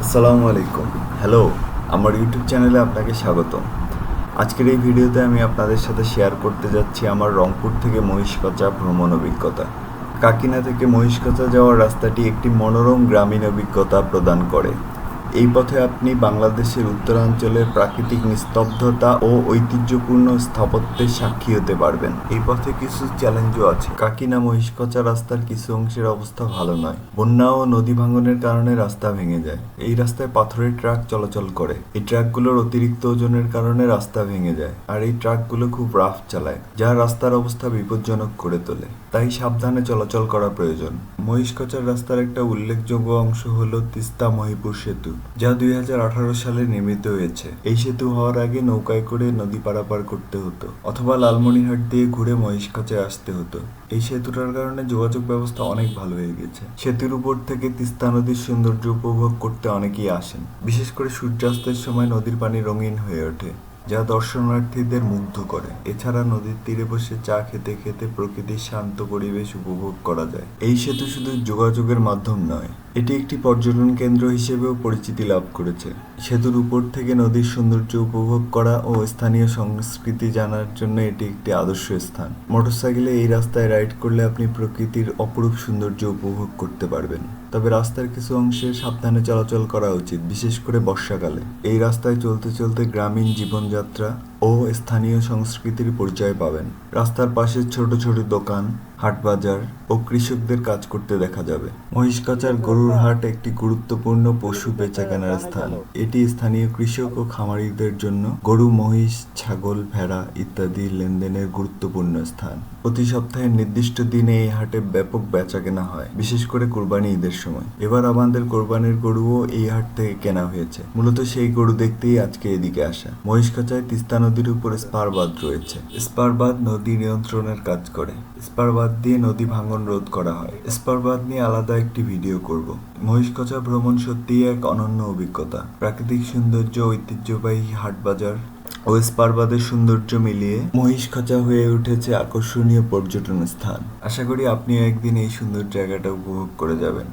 আসসালামু আলাইকুম। হ্যালো, আমার ইউটিউব চ্যানেলে আপনাকে স্বাগতম। আজকের এই ভিডিওতে আমি আপনাদের সাথে শেয়ার করতে যাচ্ছি আমার রংপুর থেকে মহিষকচা ভ্রমণ অভিজ্ঞতা। কাকিনা থেকে মহিষকচা যাওয়ার রাস্তাটি একটি মনোরম গ্রামীণ অভিজ্ঞতা প্রদান করে। এই পথে আপনি বাংলাদেশের উত্তরাঞ্চলের প্রাকৃতিক নিস্তব্ধতা ও ঐতিহ্যপূর্ণ স্থাপত্যের সাক্ষী হতে পারবেন। এই পথে কিছু চ্যালেঞ্জও আছে। কাকিনা মহিষকচা রাস্তার কিছু অংশের অবস্থা ভালো নয়। বন্যা ও নদী ভাঙনের কারণে রাস্তা ভেঙে যায়। এই রাস্তায় পাথরের ট্রাক চলাচল করে। এই ট্রাকগুলোর অতিরিক্ত ওজনের কারণে রাস্তা ভেঙে যায়, আর এই ট্রাকগুলো খুব রাফ চালায়, যা রাস্তার অবস্থা বিপজ্জনক করে তোলে। তাই সাবধানে চলাচল করা প্রয়োজন। মহিষকচার রাস্তার একটা উল্লেখযোগ্য অংশ হল তিস্তা মহিপুর সেতু, যা 2018 সালে নির্মিত হয়েছে। এই সেতু হওয়ার আগে নৌকায় করে নদী পারাপার করতে হতো, অথবা লালমনিরহাট দিয়ে ঘুরে মহিষকচায় আসতে হতো। এই সেতুটার কারণে যোগাযোগ ব্যবস্থা অনেক ভালো হয়ে গেছে। সেতুর উপর থেকে তিস্তা নদীর সৌন্দর্য উপভোগ করতে অনেকেই আসেন। বিশেষ করে সূর্যাস্তের সময় নদীর পানি রঙিন হয়ে ওঠে, যা দর্শনার্থীদের মুগ্ধ করে। এছাড়া নদীর তীরে বসে চা খেতে খেতে প্রকৃতির শান্ত পরিবেশ উপভোগ করা যায়। এই সেতু শুধু যোগাযোগের মাধ্যম নয়, এটি একটি পর্যটন কেন্দ্র হিসেবেও পরিচিতি লাভ করেছে। সেতুর উপর থেকে নদীর সৌন্দর্য উপভোগ করা ও স্থানীয় সংস্কৃতি জানার জন্য এটি একটি আদর্শ স্থান। মোটরসাইকেলে এই রাস্তায় রাইড করলে আপনি প্রকৃতির অপরূপ সৌন্দর্য উপভোগ করতে পারবেন। তবে রাস্তার কিছু অংশে সাবধানে চলাচল করা উচিত, বিশেষ করে বর্ষাকালে। এই রাস্তায় চলতে চলতে গ্রামীণ জীবনযাত্রা ও স্থানীয় সংস্কৃতির পরিচয় পাবেন। রাস্তার পাশে ছোট ছোট দোকান, হাটবাজার ও কৃষকদের কাজ করতে দেখা যাবে। মহিষকচার গরুর হাট একটি গুরুত্বপূর্ণ পশু বেচাকেনার স্থান। এটি স্থানীয় কৃষক ও খামারিদের জন্য গরু, মহিষ, ছাগল, ভেড়া ইত্যাদি লেনদেনের গুরুত্বপূর্ণ স্থান। প্রতি সপ্তাহের নির্দিষ্ট দিনে এই হাটে ব্যাপক বেচাকেনা হয়, বিশেষ করে কোরবানি ঈদের সময়। এবার আমাদের কোরবানির গরুও এই হাট থেকে কেনা হয়েছে। মূলত সেই গরু দেখতেই আজকে এদিকে আসা। মহিষকচায় তিস্তা নদীর উপর স্পার বাঁধ রয়েছে। স্পার বাঁধ নদী নিয়ন্ত্রণের কাজ করে। স্পার বাঁধ দিয়ে নদী ভাঙন রোধ করা হয়। স্পার বাঁধ নিয়ে আলাদা একটি ভিডিও করব। মহিষকচা ভ্রমণ সত্যিই এক অনন্য অভিজ্ঞতা। প্রাকৃতিক সৌন্দর্য, ঐতিহ্যবাহী হাটবাজার ও স্পার বাঁধের সৌন্দর্য মিলিয়ে মহিষকচা হয়ে উঠেছে আকর্ষণীয় পর্যটন স্থান। আশা করি আপনিও একদিন এই সুন্দর জায়গাটা উপভোগ করে যাবেন।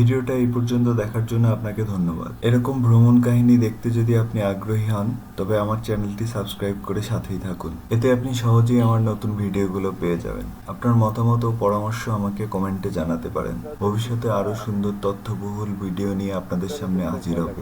ভিডিওটা এই পর্যন্ত দেখার জন্য আপনাকে ধন্যবাদ। এরকম ভ্রমণ কাহিনী দেখতে যদি আপনি আগ্রহী হন তবে আমার চ্যানেলটি সাবস্ক্রাইব করে সাথেই থাকুন। এতে আপনি সহজেই আমার নতুন ভিডিওগুলো পেয়ে যাবেন। আপনার মতামত ও পরামর্শ আমাকে কমেন্টে জানাতে পারেন। ভবিষ্যতে আরও সুন্দর তথ্যবহুল ভিডিও নিয়ে আপনাদের সামনে হাজির হব।